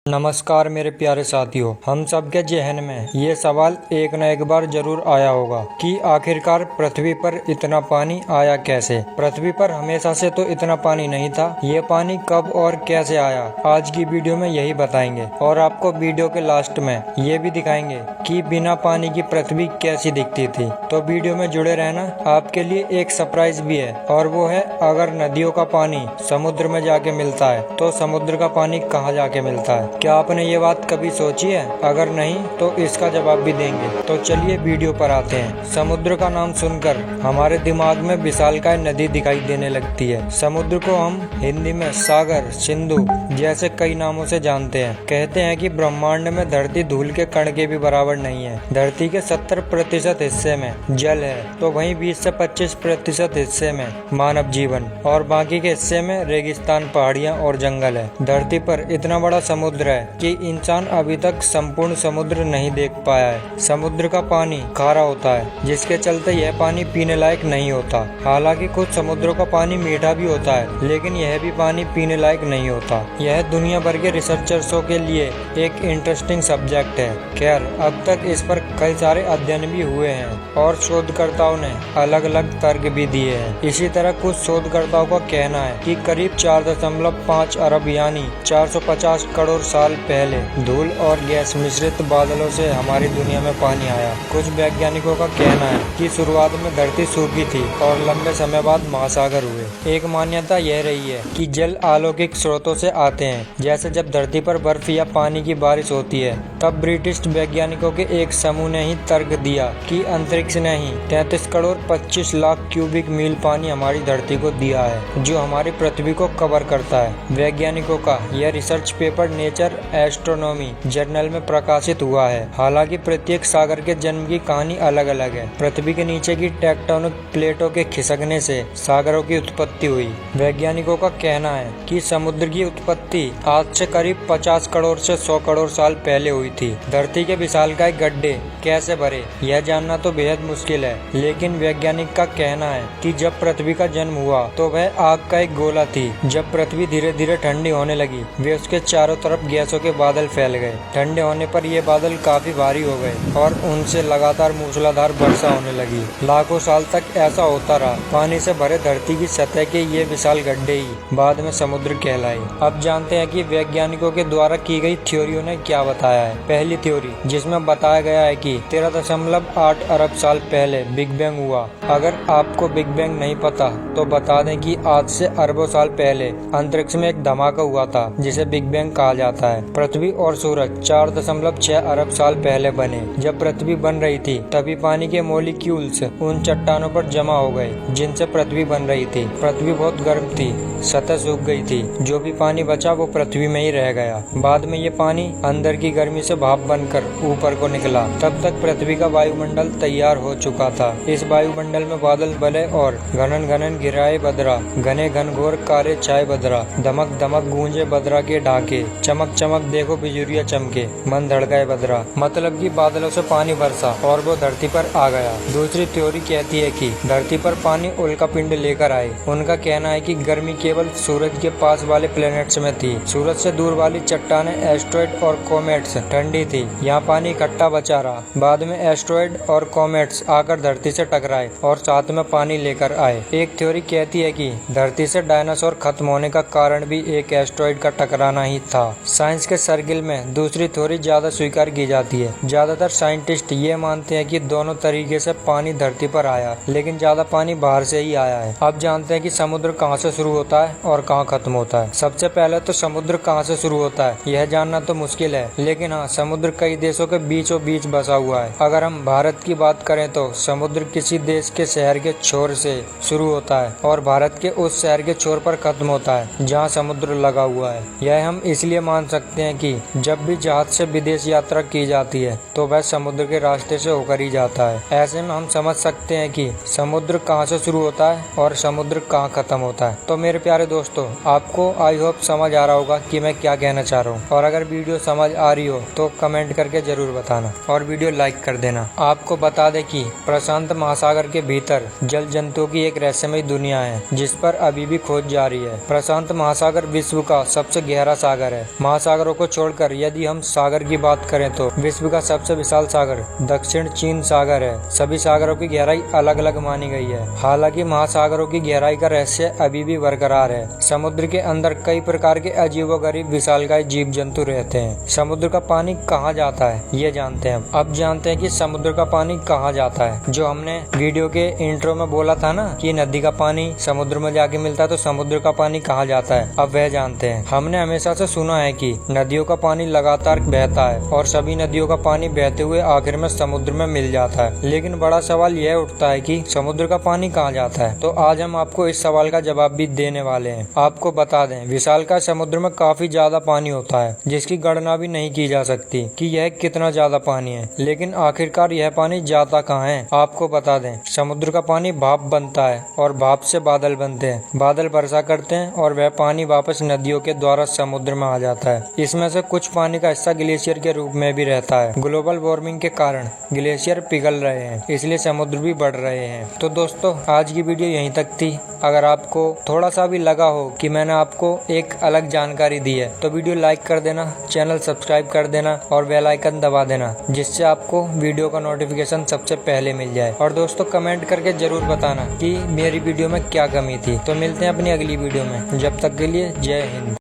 नमस्कार मेरे प्यारे साथियों, हम सबके जहन में ये सवाल एक न एक बार जरूर आया होगा कि आखिरकार पृथ्वी पर इतना पानी आया कैसे। पृथ्वी पर हमेशा से तो इतना पानी नहीं था, ये पानी कब और कैसे आया, आज की वीडियो में यही बताएंगे। और आपको वीडियो के लास्ट में ये भी दिखाएंगे कि बिना पानी की पृथ्वी कैसी दिखती थी। तो वीडियो में जुड़े रहना, आपके लिए एक सरप्राइज भी है, और वो है अगर नदियों का पानी समुद्र में जाके मिलता है तो समुद्र का पानी कहाँ जाके मिलता है। क्या आपने ये बात कभी सोची है? अगर नहीं तो इसका जवाब भी देंगे। तो चलिए वीडियो पर आते हैं। समुद्र का नाम सुनकर हमारे दिमाग में विशालकाय नदी दिखाई देने लगती है। समुद्र को हम हिंदी में सागर, सिंधु जैसे कई नामों से जानते हैं। कहते हैं कि ब्रह्मांड में धरती धूल के कण के भी बराबर नहीं है। धरती के 70% हिस्से में जल है, तो वहीं 20 से 25% हिस्से में मानव जीवन, और बाकी के हिस्से में रेगिस्तान, पहाड़ियाँ और जंगल है। धरती पर इतना बड़ा समुद्र है कि इंसान अभी तक संपूर्ण समुद्र नहीं देख पाया है। समुद्र का पानी खारा होता है, जिसके चलते यह पानी पीने लायक नहीं होता। हालांकि कुछ समुद्रों का पानी मीठा भी होता है, लेकिन यह भी पानी पीने लायक नहीं होता। यह दुनिया भर के रिसर्चर्सों के लिए एक इंटरेस्टिंग सब्जेक्ट है। खैर, अब तक इस पर कई सारे अध्ययन भी हुए हैं और शोधकर्ताओं ने अलग अलग तर्क भी दिए हैं। इसी तरह कुछ शोधकर्ताओं का कहना है कि करीब 4.5 अरब यानी 450 करोड़ साल पहले धूल और गैस मिश्रित बादलों से हमारी दुनिया में पानी आया। कुछ वैज्ञानिकों का कहना है कि शुरुआत में धरती सूखी थी और लंबे समय बाद महासागर हुए। एक मान्यता यह रही है कि जल अलौकिक स्रोतों से आते हैं, जैसे जब धरती पर बर्फ या पानी की बारिश होती है। तब ब्रिटिश वैज्ञानिकों के एक समूह ने ही तर्क दिया कि अंतरिक्ष ने ही 33 करोड़ 25 लाख क्यूबिक मील पानी हमारी धरती को दिया है, जो हमारी पृथ्वी को कवर करता है। वैज्ञानिकों का यह research paper nature astronomy journal में प्रकाशित हुआ है। हालांकि प्रत्येक सागर के जन्म की कहानी अलग अलग है। पृथ्वी के नीचे की टेक्टोनिक प्लेटों के खिसकने से सागरों की उत्पत्ति हुई। वैज्ञानिकों का कहना है कि समुद्र की उत्पत्ति आज से करीब 50 करोड़ से 100 करोड़ साल पहले हुई थी। धरती के विशालकाय गड्ढे कैसे भरे, यह जानना तो बेहद मुश्किल है, लेकिन वैज्ञानिक का कहना है कि जब पृथ्वी का जन्म हुआ तो वह आग का एक गोला थी। जब पृथ्वी धीरे धीरे ठंडी होने लगी, वे उसके चारों तरफ गैसों के बादल फैल गए। ठंडे होने पर ये बादल काफी भारी हो गए और उनसे लगातार मूसलाधार वर्षा होने लगी। लाखों साल तक ऐसा होता रहा। पानी से भरे धरती की सतह के ये विशाल गड्ढे ही बाद में समुद्र कहलाए। अब जानते हैं कि वैज्ञानिकों के द्वारा की गई थ्योरियों ने क्या बताया है। पहली थ्योरी, जिसमें बताया गया है कि 13.8 अरब साल पहले बिग बैंग हुआ। अगर आपको बिग बैंग नहीं पता तो बता दें कि आज से अरबों साल पहले अंतरिक्ष में एक धमाका हुआ था, जिसे बिग बैंग कहा जाता है। पृथ्वी और सूरज 4.6 अरब साल पहले बने। जब पृथ्वी बन रही थी तभी पानी के मॉलिक्यूल्स उन चट्टानों पर जमा हो गए जिनसे पृथ्वी बन रही थी। पृथ्वी बहुत गर्म थी, सतह सूख गई थी। जो भी पानी बचा वो पृथ्वी में ही रह गया। बाद में ये पानी अंदर की गर्मी से भाप बनकर ऊपर को निकला। तब तक पृथ्वी का वायुमंडल तैयार हो चुका था। इस वायुमंडल में बादल बले और घनन घनन गिराए बदरा, घने घनघोर कारे छाए बदरा, धमक धमक गूंजे बदरा के ढाके, चमक चमक देखो बिजुरिया चमके, मन धड़काए बदरा। मतलब कि बादलों से पानी बरसा और वो धरती पर आ गया। दूसरी थ्योरी कहती है कि धरती पर पानी उल्का पिंड लेकर आए। उनका कहना है कि गर्मी केवल सूरज के पास वाले प्लैनेट्स में थी। सूरज से दूर वाली चट्टानें, एस्ट्रॉइड और कॉमेट्स ठंडी थी। यहाँ पानी इकट्ठा बचा रहा। बाद में एस्ट्रॉइड और कॉमेट्स आकर धरती से टकराए और साथ में पानी लेकर आए। एक थ्योरी कहती है कि धरती से डायनासोर खत्म होने का कारण भी एक एस्ट्रॉइड का टकराना ही था। साइंस के सर्किल में दूसरी थ्योरी ज्यादा स्वीकार की जाती है। ज्यादातर साइंटिस्ट ये मानते हैं कि दोनों तरीके से पानी धरती पर आया, लेकिन ज्यादा पानी बाहर से ही आया है। अब जानते हैं कि समुद्र कहाँ से शुरू होता है और कहाँ खत्म होता है। सबसे पहले तो समुद्र कहाँ से शुरू होता है यह जानना तो मुश्किल है, लेकिन हाँ, समुद्र कई देशों के बीचों बीच बसा हुआ है। अगर हम भारत की बात करें तो समुद्र किसी देश के शहर के छोर से शुरू होता है और भारत के उस शहर के छोर पर खत्म होता है जहाँ समुद्र लगा हुआ है। यह हम इसलिए मान सकते हैं कि जब भी जहाज से विदेश यात्रा की जाती है तो वह समुद्र के रास्ते से होकर ही जाता है। ऐसे में हम समझ सकते हैं कि समुद्र कहाँ से शुरू होता है और समुद्र कहाँ खत्म होता है। तो मेरे प्यारे दोस्तों, आपको आई होप समझ आ रहा होगा कि मैं क्या कहना चाह रहा हूँ। और अगर वीडियो समझ आ रही हो तो कमेंट करके जरूर बताना और वीडियो लाइक कर देना। आपको बता दें कि प्रशांत महासागर के भीतर जल जंतुओं की एक रहस्यमय दुनिया है, जिस पर अभी भी खोज जारी है। प्रशांत महासागर विश्व का सबसे गहरा सागर है। महासागरों को छोड़कर यदि हम सागर की बात करें तो विश्व का सबसे विशाल सागर दक्षिण चीन सागर है। सभी सागरों की गहराई अलग अलग मानी गई है। हालांकि महासागरों की गहराई का रहस्य अभी भी बरकरार है। समुद्र के अंदर कई प्रकार के अजीबोगरीब विशालकाय जीव जंतु रहते हैं। समुद्र का पानी कहाँ जाता है ये जानते हैं। अब जानते हैं कि समुद्र का पानी कहाँ जाता है। जो हमने वीडियो के इंट्रो में बोला था ना कि नदी का पानी समुद्र में जाके मिलता है, तो समुद्र का पानी कहाँ जाता है अब वह जानते हैं। हमने हमेशा से सुना है कि नदियों का पानी लगातार बहता है और सभी नदियों का पानी बहते हुए आखिर में समुद्र में मिल जाता है। लेकिन बड़ा सवाल यह उठता है कि समुद्र का पानी कहाँ जाता है। तो आज हम आपको इस सवाल का जवाब भी देने वाले हैं। आपको बता दें, विशालकाय समुद्र में काफी ज्यादा पानी होता है जिसकी गणना भी नहीं की जा सकती कि यह कितना ज्यादा पानी है। लेकिन आखिरकार यह पानी जाता कहाँ है आपको बता दें, समुद्र का पानी भाप बनता है और भाप से बादल बनते हैं। बादल वर्षा करते हैं और वह पानी वापस नदियों के द्वारा समुद्र में आ जाता है। इसमें से कुछ पानी का हिस्सा ग्लेशियर के रूप में भी रहता है। ग्लोबल वार्मिंग के कारण ग्लेशियर पिघल रहे हैं, इसलिए समुद्र भी बढ़ रहे हैं। तो दोस्तों, आज की वीडियो यहीं तक थी। अगर आपको थोड़ा सा भी लगा हो कि मैंने आपको एक अलग जानकारी दी है तो वीडियो लाइक कर देना, चैनल सब्सक्राइब कर देना और बेल आइकन दबा देना, जिससे आपको वीडियो का नोटिफिकेशन सबसे पहले मिल जाए। और दोस्तों, कमेंट करके जरूर बताना कि मेरी वीडियो में क्या कमी थी। तो मिलते हैं अपनी अगली वीडियो में, जब तक के लिए जय हिंद।